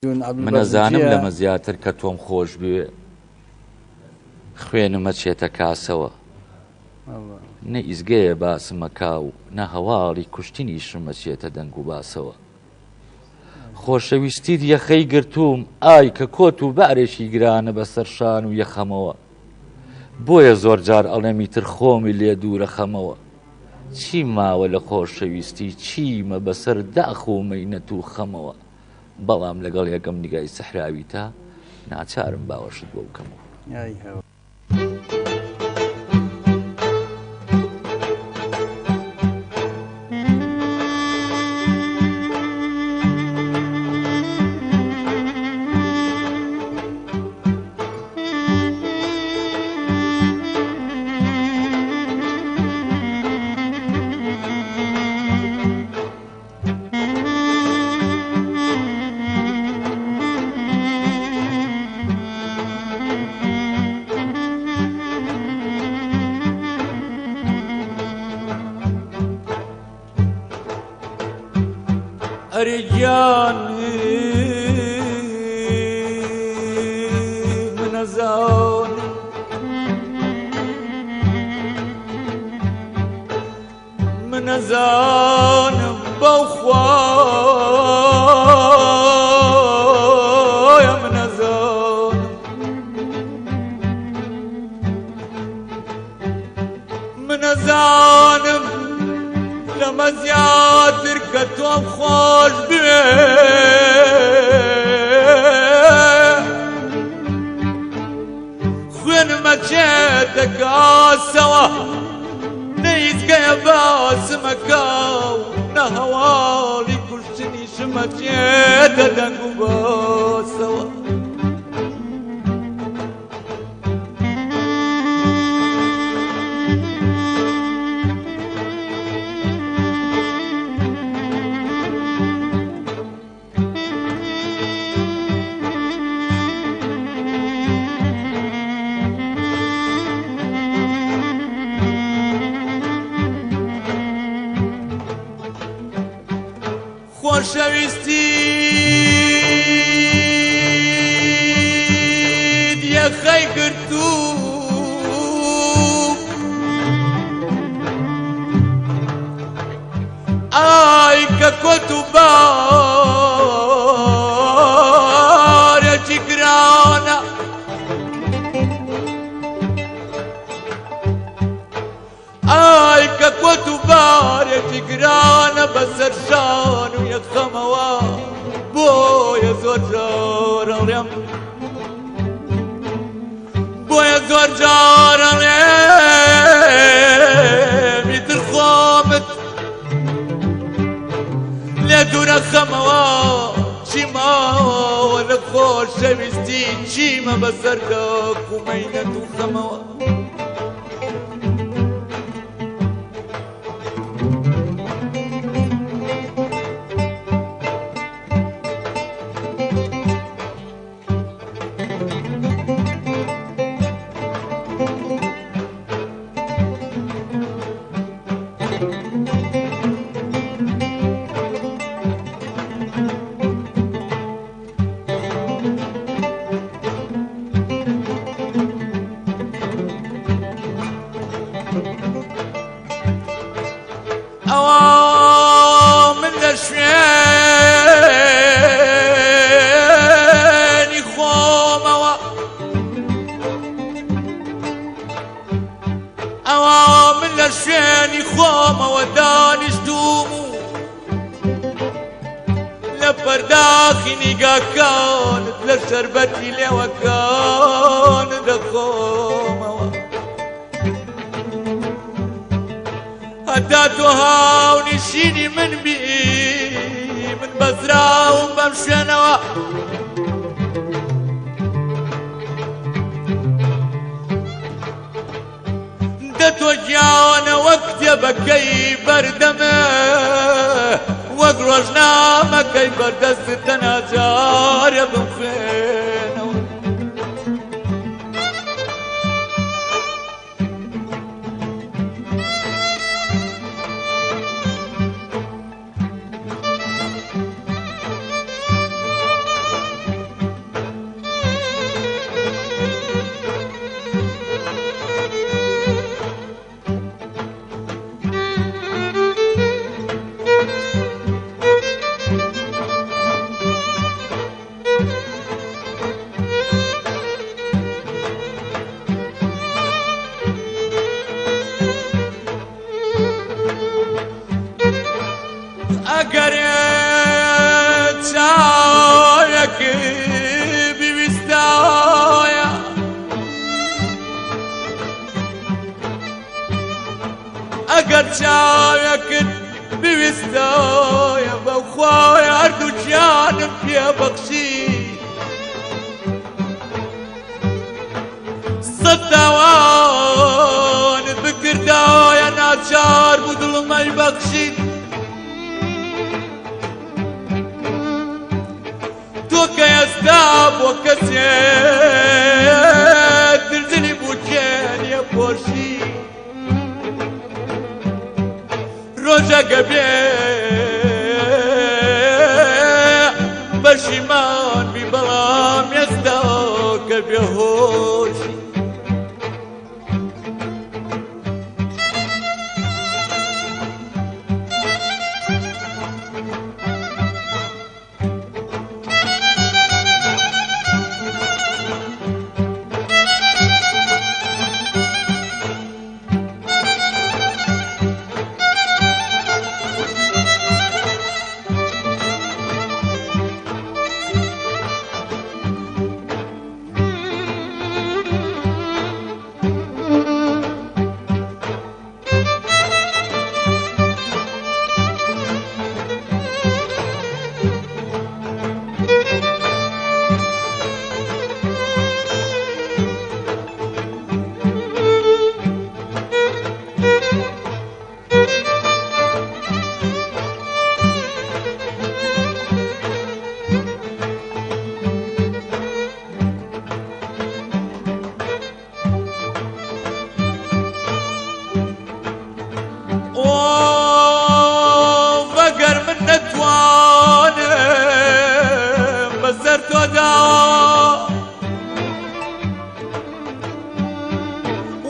منەزانم لەمە زیاتر کە تۆم خۆش بوێ خوێنمە چێتە کاسەوە نە ئیزگەیە باسمە کاو نە هەواڵی کوشتنیشمە چێتە دەنگ و باسەوە خۆشەویستیت یەخەی گرتووم ئای کە کۆت و بارێکی گرانە بەسەر شان و یەخەمەوە بۆیە زۆر جار ئەڵێمی تر خۆمی لێ دوورە خەمەوە چی ماوە لە خۆشەویستی چیمە بەسەر داخ و مەینەت و خەمەوە بەڵام لەگەڵ یەکەم نیگای سەحراوی تا ناچارم باوەشت بۆ بکەمەوە أرجاني من أزان من أزان بوخوايا من أزان من أزان لما زيادر كتوم خوش بيه خوين ما جيتك آسوا نيزقى باس مكاو نهوالي كشتني شما جيتا دنقو باسوا خۆشەویستیت یەخەی گرتووم ئای کە کۆت و بارێکی گرانە ئای کە کۆت و بارێکی گرانە بەسەر شان و یەخەمەوە بۆیە زۆر جار ئەڵێم بۆیە زۆر جار ئەڵێم ئیتر خۆمت لێ دوورە خەمەوە چی ماوە لە خۆشەویستی چیمە بەسەر داک و مەینەت و خەمەوە من لشوێنی خۆمەوە من لە شوێنی خۆمەوە دانیشتوم و لە پەرداخی نیگاکانت لە شەربەتی لێوەکانت دەخۆمەوە هەتا تۆ هاونیشینی من بی من بەزراوم بەم شوێنەوە دە تۆ گیانە وەک کتێبەکەی بەردەمە وەک ڕۆژنامەکەی بەردەستت تەناجارە بمخوێنەوە چاوێکت بویستایە بەوخوای هەردووچیانم پێ بەخشی سەد داوانت بکردایە ناچار بوو دڵمەی بەخشید تۆ کە ئێستا بۆ کەسێک دردنی بووکێنیە پۆشی ڕۆژەکە بێ بەشیمان بی بەڵام ئێستا کە بێهۆشی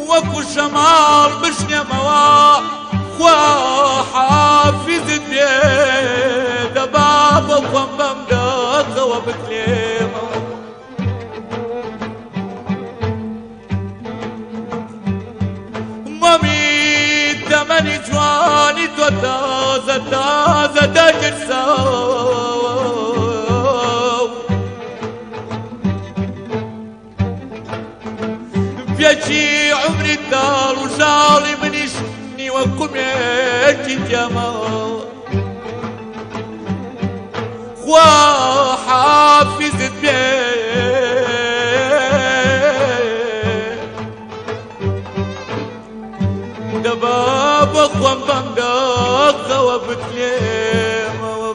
وەکو شەماڵ بشنێمەوە خوا حافیزت بێ دەبا بۆ خۆم بەم دەقەوە بکلێمەوە مەمی تەمەنی جوانی تۆ تازە تازە دەگرسەوە پێچی عمری داڵ و ژاڵی منیش نیوە کومێکی تێمەوە خوا حافیزت بێ دەبا بە خۆم بەم داقەوە بکلێمەوە